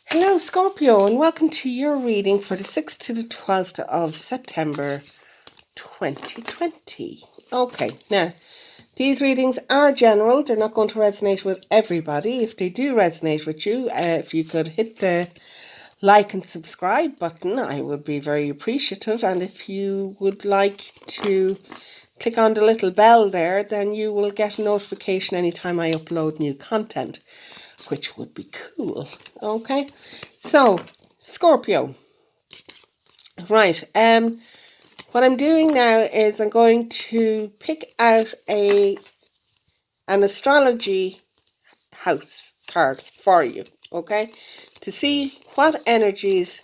Hello, Scorpio, and welcome to your reading for the 6th to the 12th of September 2020. Okay, now, these readings are general. They're not going to resonate with everybody. If they do resonate with you, if you could hit the like and subscribe button, I would be very appreciative. And if you would like to click on the little bell there, then you will get a notification anytime I upload new content, which would be cool. Okay, so Scorpio, right, what I'm doing now is I'm going to pick out an astrology house card for you, okay, to see what energies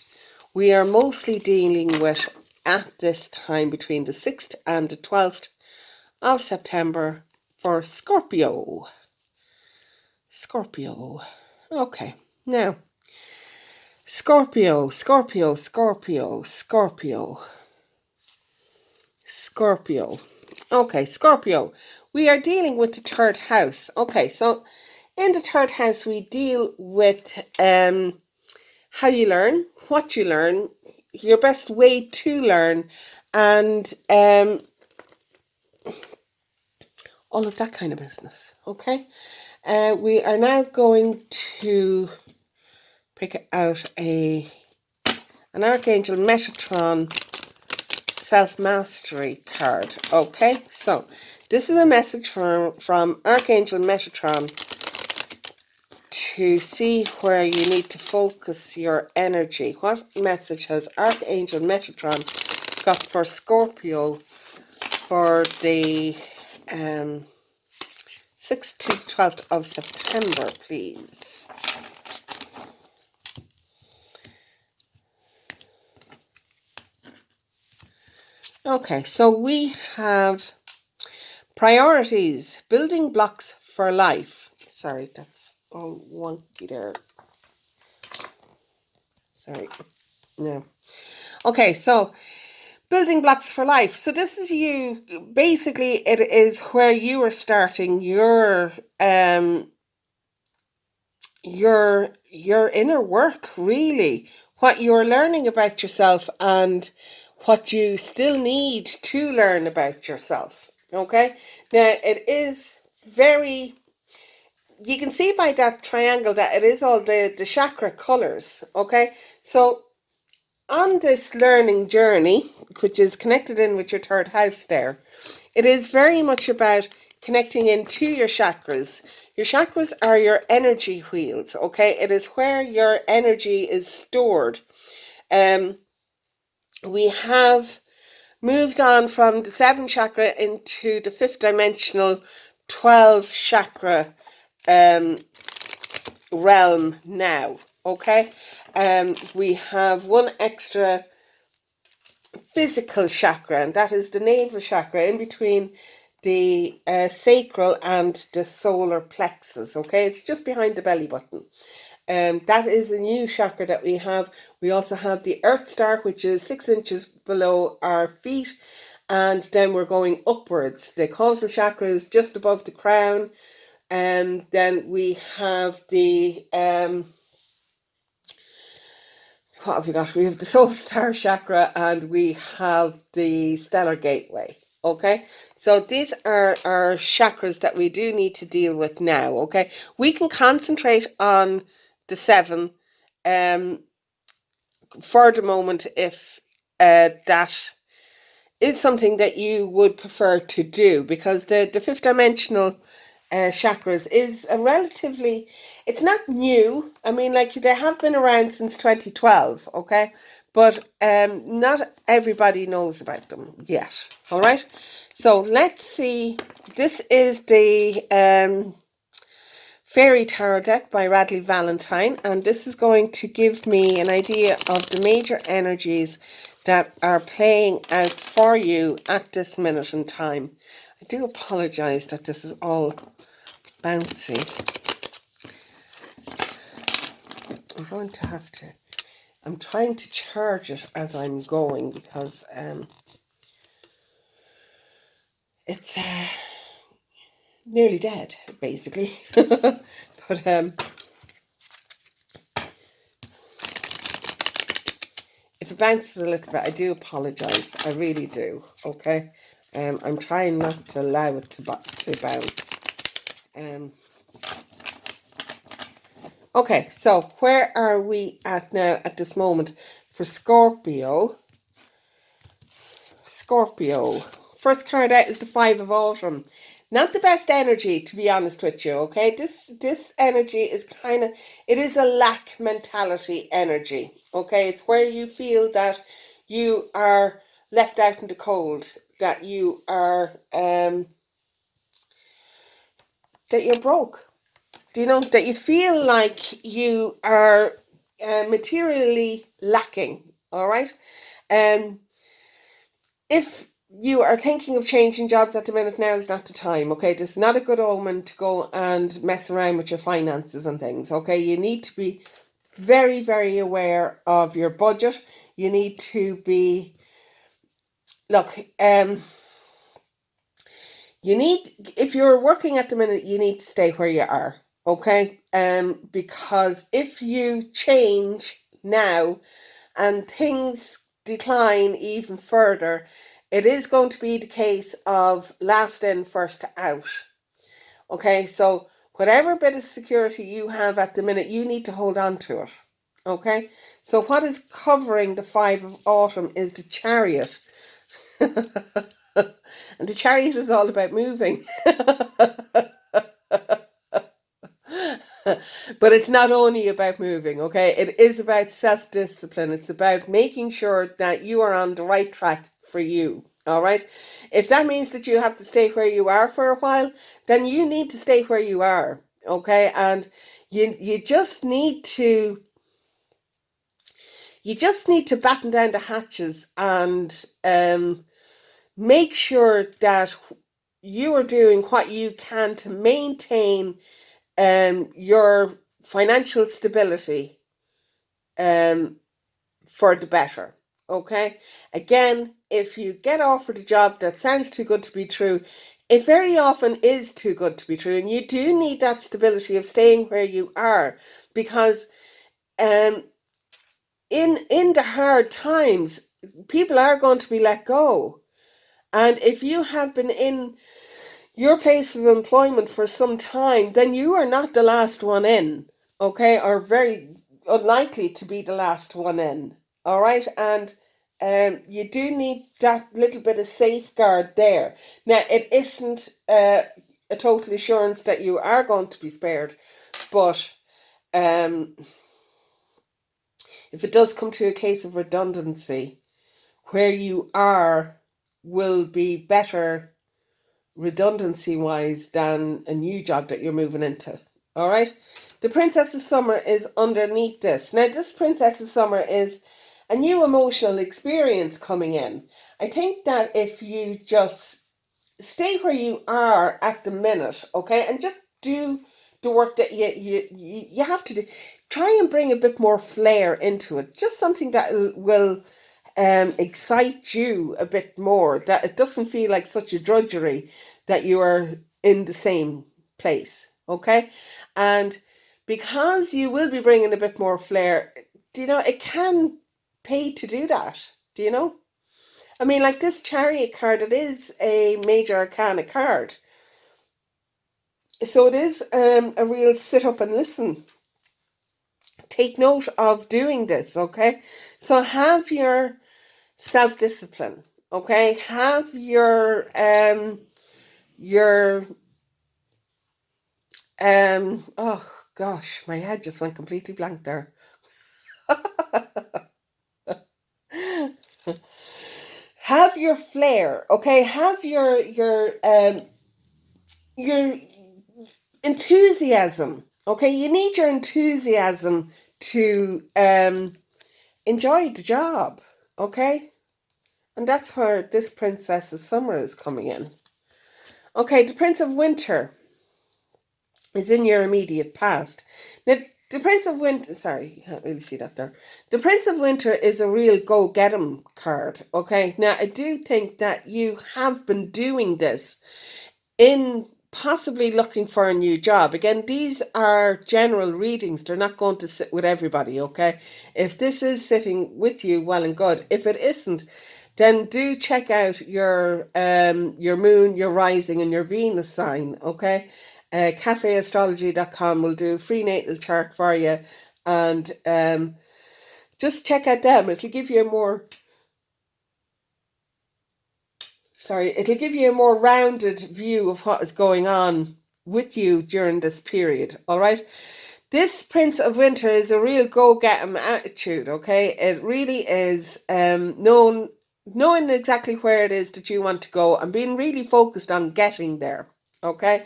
we are mostly dealing with at this time between the 6th and the 12th of September for Scorpio. Okay, now Scorpio. Okay, Scorpio. We are dealing with the third house. Okay, so in the third house, we deal with how you learn, what you learn, your best way to learn, and all of that kind of business. Okay, we are now going to pick out an Archangel Metatron self-mastery card. Okay, so this is a message from Archangel Metatron to see where you need to focus your energy. What message has Archangel Metatron got for Scorpio for the 6th to 12th of September, please? Okay, so we have priorities, building blocks for life. Sorry, that's all wonky there. Sorry. No. Okay, so building blocks for life. So this is you. Basically, it is where you are starting your inner work, really. What you're learning about yourself and what you still need to learn about yourself. Okay? Now, it is very, you can see by that triangle that it is all the chakra colors. Okay? So, on this learning journey, which is connected in with your third house there, it is very much about connecting into your chakras. Your chakras are your energy wheels, okay? It is where your energy is stored. We have moved on from the 7th chakra into the 5th dimensional 12 chakra realm now, okay? We have one extra physical chakra, and that is the navel chakra in between the sacral and the solar plexus. Okay, it's just behind the belly button. That is a new chakra that we have. We also have the earth star, which is 6 inches below our feet, and then we're going upwards. The causal chakra is just above the crown, and then we have the what have we got? We have the soul star chakra and we have the stellar gateway. Okay, so these are our chakras that we do need to deal with now. Okay, we can concentrate on the 7 for the moment if that is something that you would prefer to do, because the 5th dimensional chakras is a relatively, it's not new. I mean, like, they have been around since 2012, okay? But not everybody knows about them yet, all right? So let's see. This is the Fairy Tarot deck by Radley Valentine, and this is going to give me an idea of the major energies that are playing out for you at this minute in time. I do apologize that this is all bouncy. I'm going to have to, I'm trying to charge it as I'm going because it's nearly dead, basically. But If it bounces a little bit, I do apologise. I really do. Okay. I'm trying not to allow it to bounce. Okay, so where are we at now at this moment for Scorpio? Scorpio. First card out is the Five of Autumn. Not the best energy, to be honest with you, okay? This energy is it is a lack mentality energy, okay? It's where you feel that you are left out in the cold, that you are, that you're broke. Do you know, that you feel like you are materially lacking, all right? If you are thinking of changing jobs at the minute, now is not the time, okay? This is not a good omen to go and mess around with your finances and things, okay? You need to be very, very aware of your budget. You need to be, look, if you're working at the minute, you need to stay where you are, okay? Because if you change now and things decline even further, it is going to be the case of last in, first out. Okay, so whatever bit of security you have at the minute, you need to hold on to it. Okay, so what is covering the Five of Autumn is the Chariot. And the Chariot is all about moving. But it's not only about moving, okay? It is about self-discipline. It's about making sure that you are on the right track for you, all right? If that means that you have to stay where you are for a while, then you need to stay where you are, okay? And you just need to batten down the hatches and make sure that you are doing what you can to maintain your financial stability for the better. Okay, again, if you get offered a job that sounds too good to be true, it very often is too good to be true, and you do need that stability of staying where you are, because in the hard times, people are going to be let go. And if you have been in your place of employment for some time, then you are not the last one in, okay, or very unlikely to be the last one in, all right? And you do need that little bit of safeguard there. Now, it isn't a total assurance that you are going to be spared, but if it does come to a case of redundancy, where you are will be better redundancy wise than a new job that you're moving into. All right. The Princess of Summer is underneath this. Now, this Princess of Summer is a new emotional experience coming in. I think that if you just stay where you are at the minute, okay, and just do the work that you have to do, try and bring a bit more flair into it. Just something that will excite you a bit more, that it doesn't feel like such a drudgery that you are in the same place, okay? And because you will be bringing a bit more flair, do you know, it can pay to do that, do you know? I mean, like this Chariot card, it is a major arcana card. So it is a real sit up and listen. Take note of doing this, okay? So have your self-discipline, okay? Have your oh gosh, my head just went completely blank there. Have your flair, okay? Have your enthusiasm, okay? You need your enthusiasm to enjoy the job, okay? And that's where this Princess of Summer is coming in. Okay, the Prince of Winter is in your immediate past. Now, the Prince of Winter, sorry, you can't really see that there. The Prince of Winter is a real go-get-'em card, okay? Now, I do think that you have been doing this in possibly looking for a new job. Again, these are general readings. They're not going to sit with everybody, okay? If this is sitting with you, well and good. If it isn't, then do check out your moon, your rising, and your Venus sign, okay? Cafeastrology.com will do a free natal chart for you, and just check out them. It'll give you a more rounded view of what is going on with you during this period, all right? This Prince of Winter is a real go-get-'em attitude, okay? It really is knowing exactly where it is that you want to go and being really focused on getting there, okay?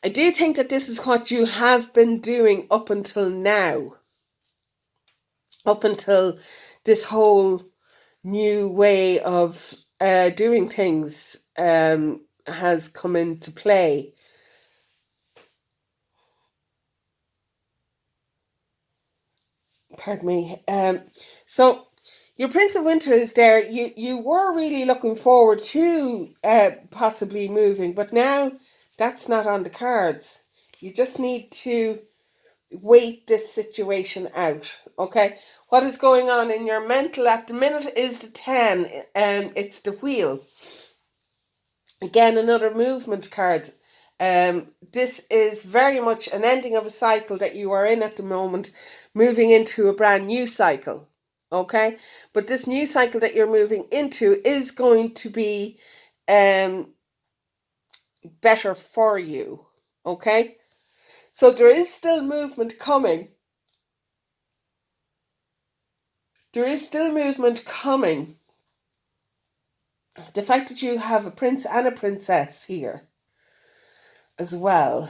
I do think that this is what you have been doing up until now, up until this whole new way of doing things has come into play. Pardon me. So your Prince of Winter is there. You were really looking forward to possibly moving, but now that's not on the cards. You just need to wait this situation out. Okay, what is going on in your mental at the minute is the 10, and it's the wheel. Again, another movement card. This is very much an ending of a cycle that you are in at the moment, moving into a brand new cycle. Okay, but this new cycle that you're moving into is going to be better for you. Okay, so there is still movement coming. There is still movement coming. The fact that you have a prince and a princess here as well.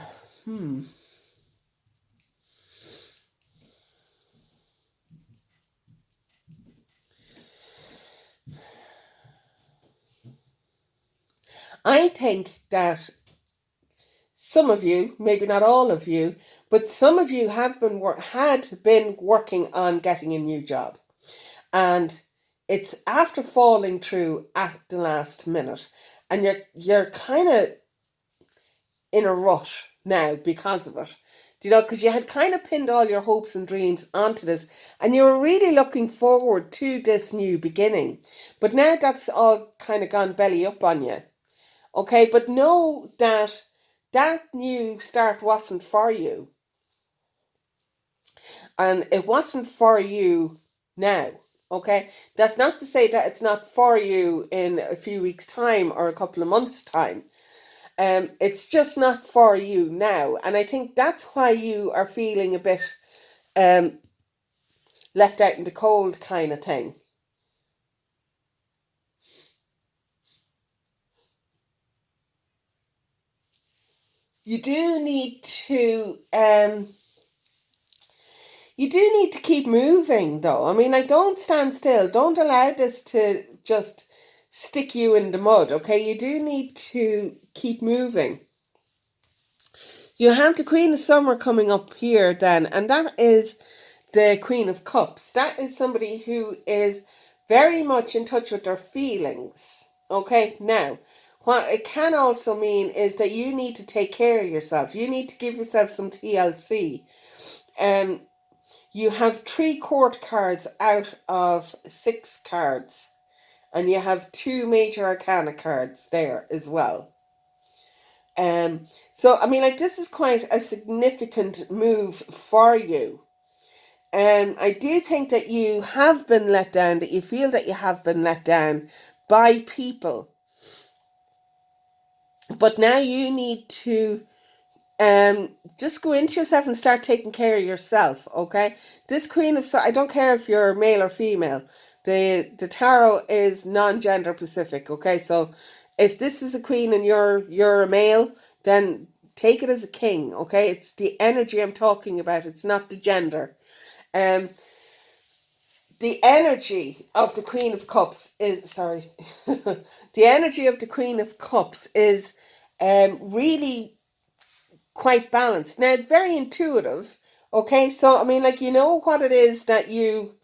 I think that some of you, maybe not all of you, but some of you had been working on getting a new job, and it's after falling through at the last minute, and you're kind of in a rut now because of it. Because you had kind of pinned all your hopes and dreams onto this, and you were really looking forward to this new beginning, but now that's all kind of gone belly up on you. Okay, but know that that new start wasn't for you. And it wasn't for you now. Okay, that's not to say that it's not for you in a few weeks' time or a couple of months' time. It's just not for you now. And I think that's why you are feeling a bit left out in the cold kind of thing. You do need to keep moving, though. I mean, don't stand still. Don't allow this to just stick you in the mud, okay? You do need to keep moving. You have the Queen of Summer coming up here then, and that is the Queen of Cups. That is somebody who is very much in touch with their feelings, okay? Now, what it can also mean is that you need to take care of yourself. You need to give yourself some TLC. You have 3 court cards out of 6 cards. And you have 2 major arcana cards there as well. So, I mean, this is quite a significant move for you. I do think that you have been let down, that you feel that you have been let down by people. But now you need to just go into yourself and start taking care of yourself, okay? This Queen of I don't care if you're male or female. The tarot is non-gender specific, okay? So if this is a queen and you're a male, then take it as a king, okay? It's the energy I'm talking about. It's not the gender. The energy of the Queen of Cups is the energy of the Queen of Cups is really quite balanced. Now, it's very intuitive, okay? So, I mean, you know what it is that you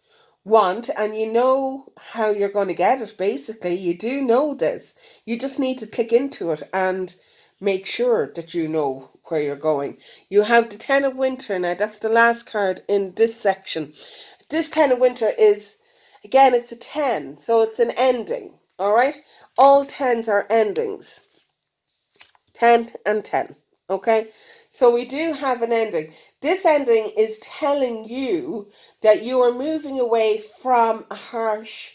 want and you know how you're going to get it, basically. You do know this. You just need to click into it and make sure that you know where you're going. You have the Ten of Winter. Now, that's the last card in this section. This Ten of Winter is, again, it's a 10, so it's an ending, all right? All 10s are endings. 10 and 10, okay? So we do have an ending. This ending is telling you that you are moving away from a harsh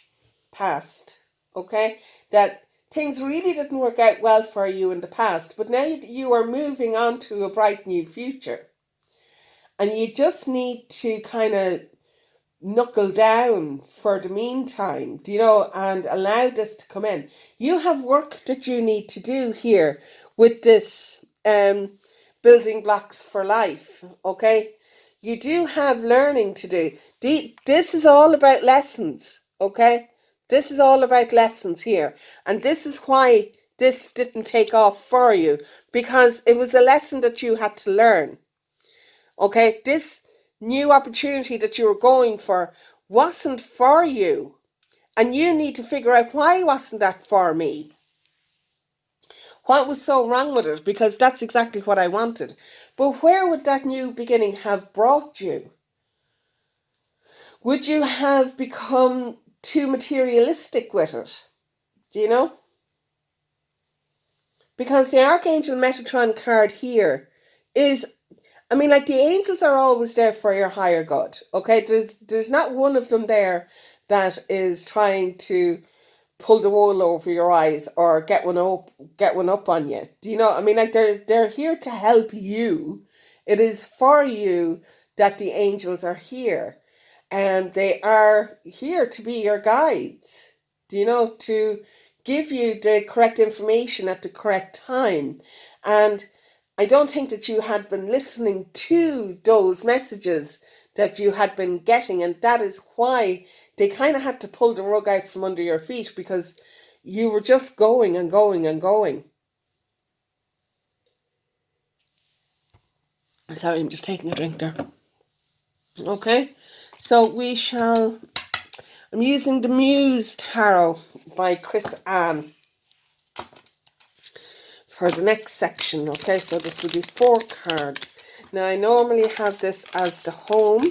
past, okay? That things really didn't work out well for you in the past, but now you are moving on to a bright new future. And you just need to kind of knuckle down for the meantime, and allow this to come in. You have work that you need to do here with this building blocks for life, okay? You do have learning to do. This is all about lessons, okay? This is all about lessons here. And this is why this didn't take off for you, because it was a lesson that you had to learn. Okay, this new opportunity that you were going for wasn't for you. And you need to figure out, why wasn't that for me? What was so wrong with it? Because that's exactly what I wanted. But where would that new beginning have brought you? Would you have become too materialistic with it? Do you know? Because the Archangel Metatron card here is, like, the angels are always there for your higher good, okay? There's not one of them there that is trying to pull the wool over your eyes or get one up on you. Do you know? Like, they're here to help you. It is for you that the angels are here, and they are here to be your guides. Do you know? To give you the correct information at the correct time. And I don't think that you had been listening to those messages that you had been getting, and that is why they kind of had to pull the rug out from under your feet, because you were just going and going and going. Sorry, I'm just taking a drink there. Okay, so I'm using the Muse Tarot by Chris Ann for the next section. Okay, so this will be 4 cards. Now, I normally have this as the home,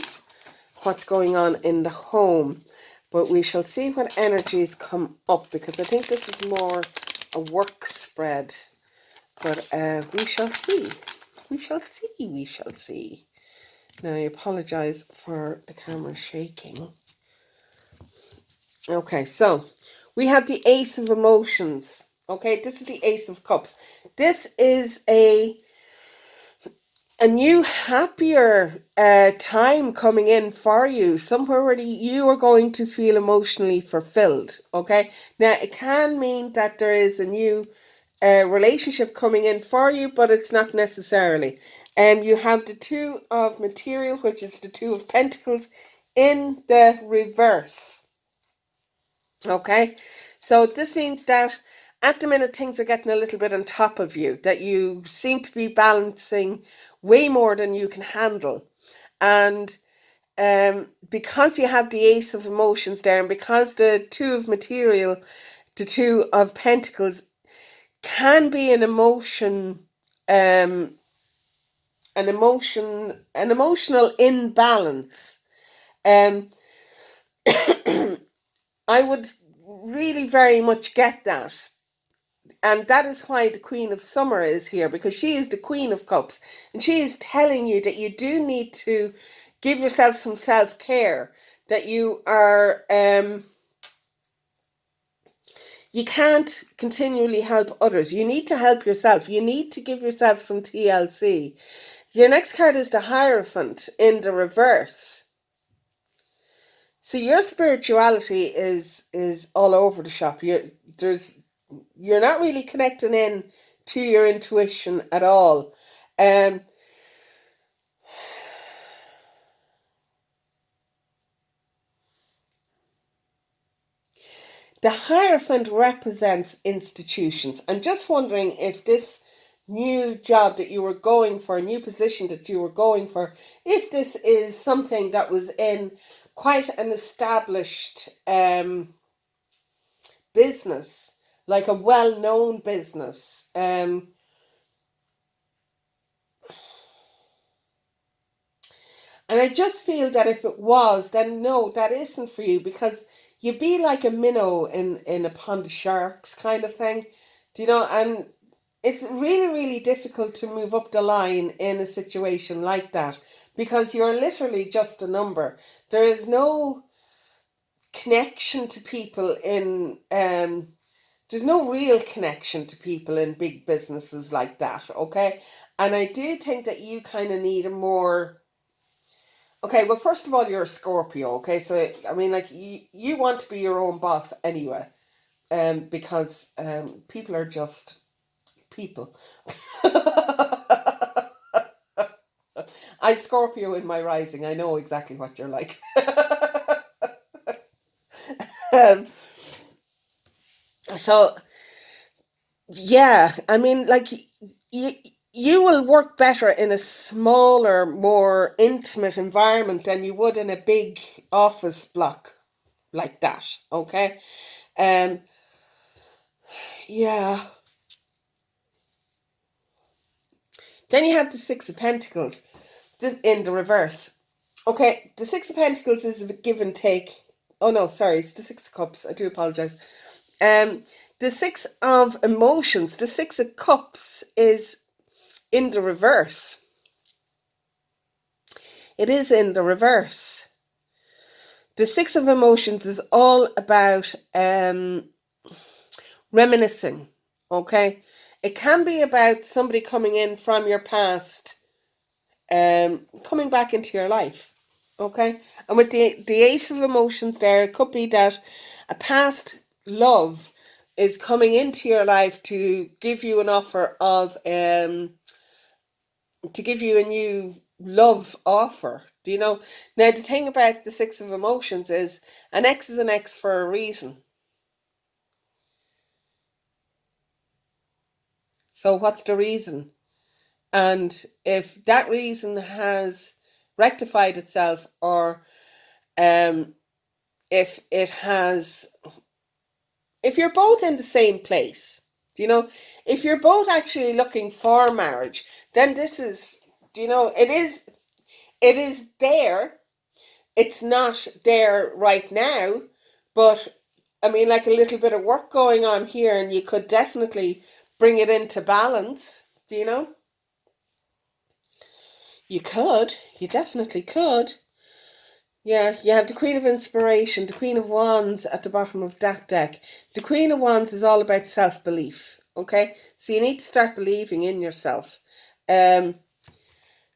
what's going on in the home, but we shall see what energies come up, because I think this is more a work spread. But we shall see. We shall see. We shall see. Now, I apologize for the camera shaking. Okay, so we have the Ace of Emotions. Okay, this is the Ace of Cups. This is a new, happier time coming in for you, somewhere where you are going to feel emotionally fulfilled. Okay, now it can mean that there is a new relationship coming in for you, but it's not necessarily. You have the Two of Material, which is the Two of Pentacles, in the reverse. Okay, so this means that at the minute things are getting a little bit on top of you, that you seem to be balancing way more than you can handle. And because you have the Ace of Emotions there, and because the Two of Material, the Two of Pentacles, can be an emotional imbalance. I would really very much get that. And that is why the Queen of Summer is here, because she is the Queen of Cups. And she is telling you that you do need to give yourself some self-care, that you are, you can't continually help others. You need to help yourself. You need to give yourself some TLC. Your next card is the Hierophant in the reverse. So your spirituality is all over the shop. You're not really connecting in to your intuition at all. The Hierophant represents institutions. I'm just wondering if this new job that you were going for, a new position that you were going for, if this is something that was in quite an established business, like a well-known business. And I just feel that if it was, then no, that isn't for you, because you'd be like a minnow in a pond of sharks kind of thing. Do you know? And it's really, really difficult to move up the line in a situation like that, because you're literally just a number. There is no connection to people in there's no real connection to people in big businesses like that, okay? And I do think that you kind of need a more. Okay, well, first of all, you're a Scorpio, okay? So, I mean, like, you want to be your own boss anyway, because people are just people. I've Scorpio in my rising. I know exactly what you're like. um, so, yeah, I mean, like, you, you will work better in a smaller, more intimate environment than you would in a big office block like that, okay? Um, yeah. Then you have the Six of Pentacles, this in the reverse. Okay, the Six of Pentacles is a give and take. Oh no, sorry, it's the Six of Cups. I do apologize. Um, the Six of Emotions, the Six of Cups is in the reverse. It is in the reverse. The Six of Emotions is all about reminiscing, okay? It can be about somebody coming in from your past, coming back into your life, okay? And with the Ace of Emotions there, it could be that a past love is coming into your life to give you an offer of, to give you a new love offer. Do you know? Now, the thing about the Six of Emotions is an X is an X for a reason. So, what's the reason? And if that reason has rectified itself, or if it has, if you're both in the same place, you know, if you're both actually looking for marriage, then this is, you know, it is there. It's not there right now, but I mean, like, a little bit of work going on here, and you could definitely bring it into balance. Do you know? You could. You definitely could. Yeah, you have the Queen of Inspiration, the Queen of Wands at the bottom of that deck. The Queen of Wands is all about self-belief, okay? So you need to start believing in yourself. Um,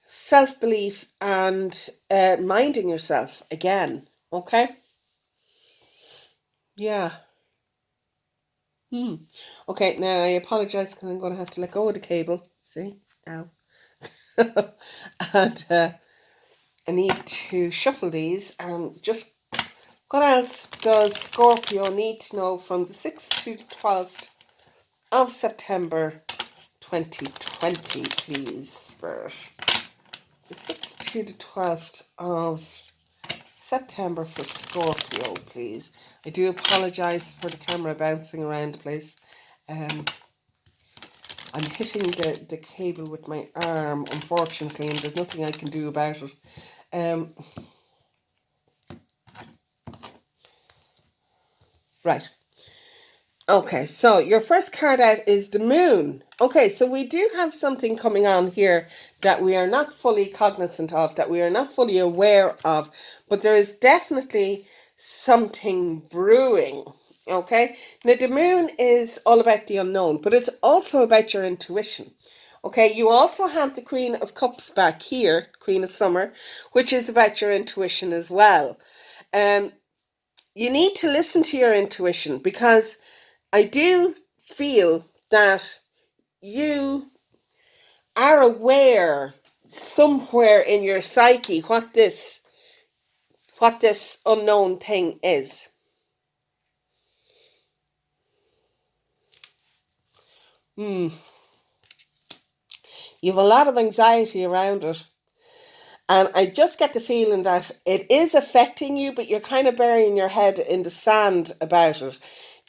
Self-belief and minding yourself again, okay? Yeah. Okay, now I apologize because I'm going to have to let go of the cable. See? Ow. And I need to shuffle these and just. What else does Scorpio need to know from the 6th to the 12th of September 2020, please, Spirit? The 6th to the 12th of September for Scorpio, please. I do apologise for the camera bouncing around the place. I'm hitting the cable with my arm, unfortunately, and there's nothing I can do about it. Right. Okay, so your first card out is the Moon. Okay, so we do have something coming on here that we are not fully cognizant of, that we are not fully aware of, but there is definitely something brewing. Okay, now the Moon is all about the unknown, but it's also about your intuition. Okay, you also have the Queen of Cups back here, Queen of Summer, which is about your intuition as well. You need to listen to your intuition, because I do feel that you are aware somewhere in your psyche what this unknown thing is. You have a lot of anxiety around it. And I just get the feeling that it is affecting you, but you're kind of burying your head in the sand about it.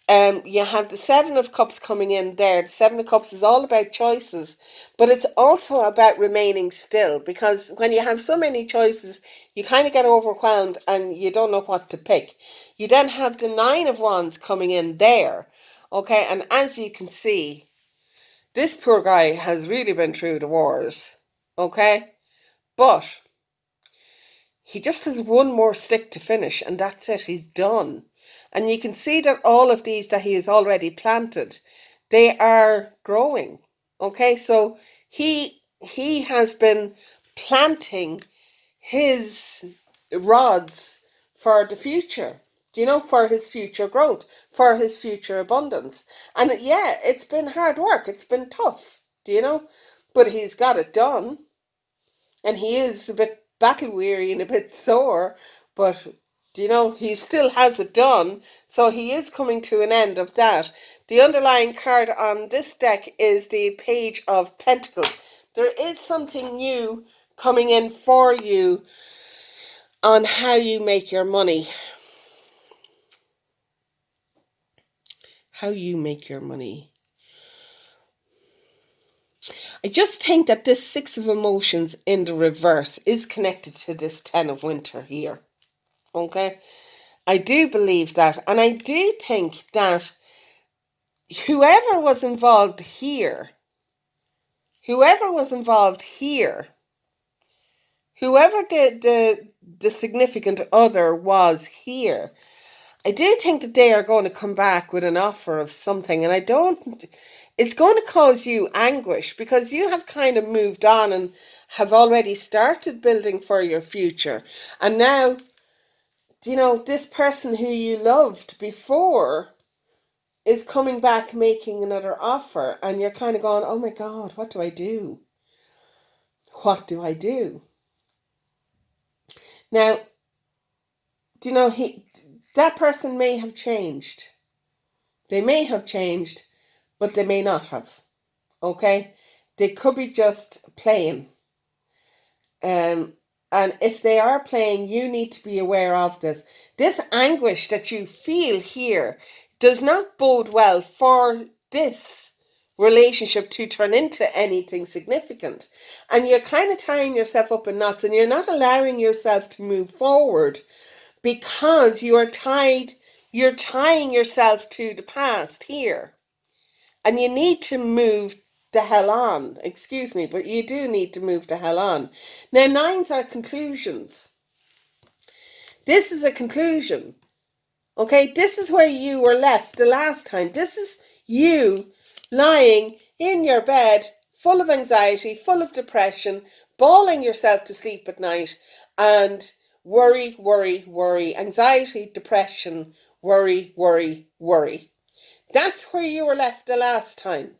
You have the Seven of Cups coming in there. The Seven of Cups is all about choices, but it's also about remaining still, because when you have so many choices, you kind of get overwhelmed and you don't know what to pick. You then have the Nine of Wands coming in there, okay? And as you can see, this poor guy has really been through the wars, okay? But he just has one more stick to finish, and that's it. He's done. And you can see that all of these that he has already planted, they are growing. Okay, so he has been planting his rods for the future. For his future growth, for his future abundance. And yeah, it's been hard work. It's been tough. But he's got it done. And he is a bit battle weary and a bit sore, but he still has it done, so he is coming to an end of that. The underlying card on this deck is the Page of Pentacles. There is something new coming in for you on how you make your money. How you make your money. I just think that this Six of Emotions in the reverse is connected to this Ten of Winter here. Okay? I do believe that. And I do think that whoever was involved here, whoever the significant other was here, I do think that they are going to come back with an offer of something. And it's going to cause you anguish, because you have kind of moved on and have already started building for your future. And now, this person who you loved before is coming back making another offer, and you're kind of going, oh my God, what do I do? What do I do? Now, that person may have changed. They may have changed, but they may not have. Okay? They could be just playing. And if they are playing, you need to be aware of this. This anguish that you feel here does not bode well for this relationship to turn into anything significant. And you're kind of tying yourself up in knots, and you're not allowing yourself to move forward, because you're tying yourself to the past here. And you need to move the hell on. Excuse me, but you do need to move the hell on. Now, nines are conclusions. This is a conclusion. Okay, this is where you were left the last time. This is you lying in your bed, full of anxiety, full of depression, bawling yourself to sleep at night, and worry, worry, worry, anxiety, depression, worry, worry, worry. That's where you were left the last time.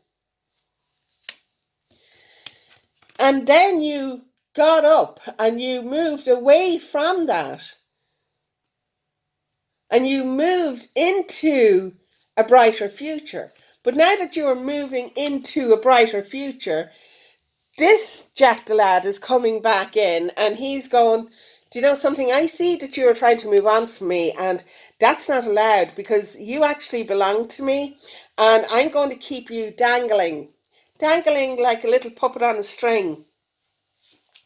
And then you got up and you moved away from that. And you moved into a brighter future. But now that you are moving into a brighter future, this Jack the Lad is coming back in, and he's going, do you know something? I see that you are trying to move on from me, and that's not allowed, because you actually belong to me, and I'm going to keep you dangling like a little puppet on a string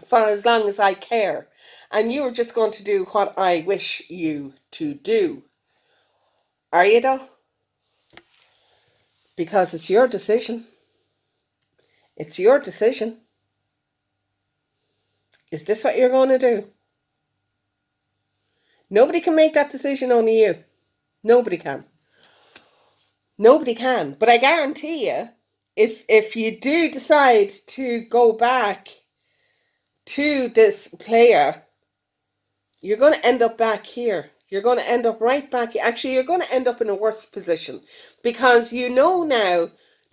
for as long as I care. And you are just going to do what I wish you to do. Are you though? Because it's your decision. It's your decision. Is this what you're going to do? Nobody can make that decision, only you. Nobody can. Nobody can. But I guarantee you, if you do decide to go back to this player, you're going to end up back here. You're going to end up right back. Actually, you're going to end up in a worse position, because now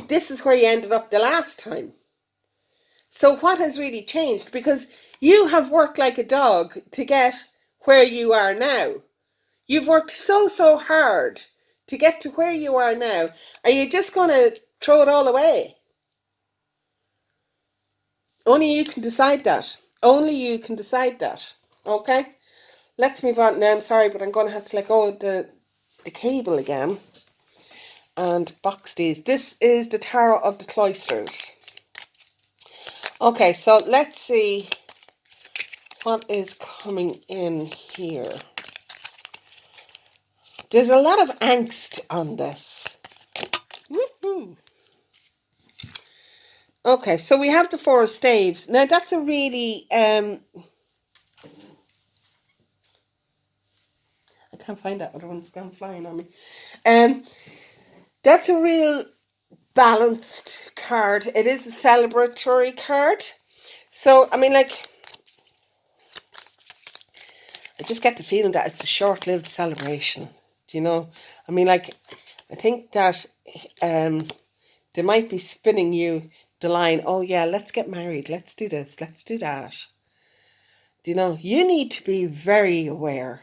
this is where you ended up the last time. So what has really changed? Because you have worked like a dog to get where you are now. You've worked so hard to get to where you are now. Are you just going to throw it all away? Only you can decide that. Only you can decide that. Okay? Let's move on now. I'm sorry, but I'm going to have to let go of the cable again. and box these. This is the Tarot of the Cloisters. Okay, so let's see what is coming in here. There's a lot of angst on this. Woohoo! Okay, so we have the Four of Staves. Now that's a really I can't find that other one's gone flying on me. That's a real balanced card. It is a celebratory card. So I mean, like, I just get the feeling that it's a short-lived celebration. Do you know? I mean, like, I think that they might be spinning you the line, oh yeah, let's get married, let's do this, let's do that. Do you know, you need to be very aware.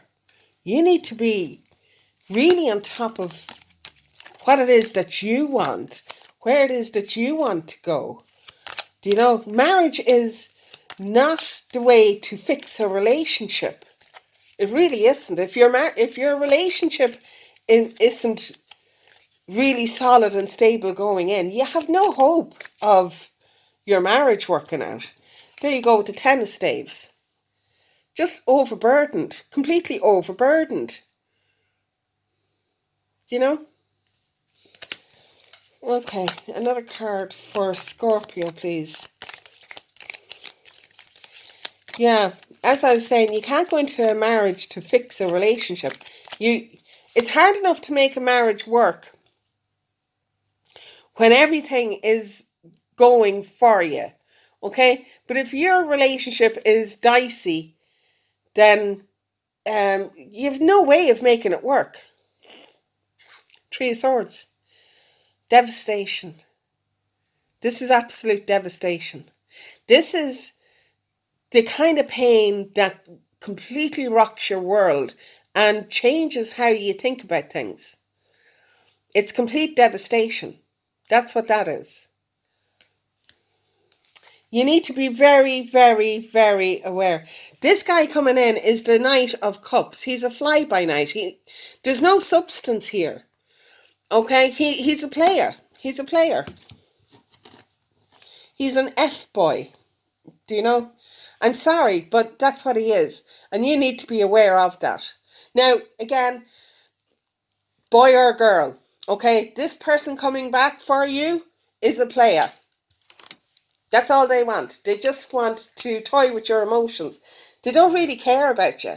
You need to be really on top of what it is that you want, where it is that you want to go. Do you know, marriage is not the way to fix a relationship. It really isn't. If your relationship isn't really solid and stable going in, you have no hope of your marriage working out. There you go with the Ten of Staves. Just overburdened, completely overburdened. You know? Okay, another card for Scorpio, please. Yeah, as I was saying, you can't go into a marriage to fix a relationship. It's hard enough to make a marriage work when everything is going for you, okay? But if your relationship is dicey, then you have no way of making it work. Three of Swords. Devastation. This is absolute devastation. This is the kind of pain that completely rocks your world and changes how you think about things. It's complete devastation. That's what that is. You need to be very, very, very aware. This guy coming in is the Knight of Cups. He's a fly-by-night. There's no substance here. Okay? He's a player. He's a player. He's an F-boy. Do you know? I'm sorry, but that's what he is. And you need to be aware of that. Now, again, boy or girl, okay? This person coming back for you is a player. That's all they want. They just want to toy with your emotions. They don't really care about you.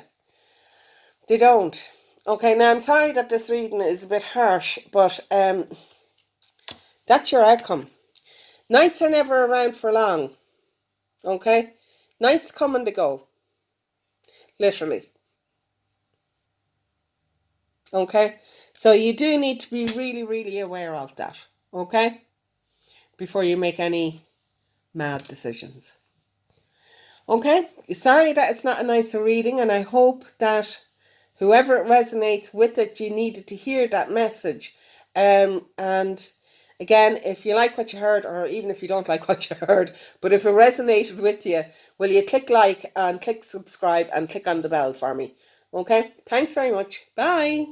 They don't. Okay, now I'm sorry that this reading is a bit harsh, but that's your outcome. Nights are never around for long. Okay? Nights come and they go. Literally. Okay? So you do need to be really, really aware of that. Okay? Before you make any mad decisions. Okay? Sorry that it's not a nicer reading, and I hope that whoever it resonates with it, you needed to hear that message. And again, if you like what you heard, or even if you don't like what you heard, but if it resonated with you, will you click like and click subscribe and click on the bell for me? Okay? Thanks very much. Bye.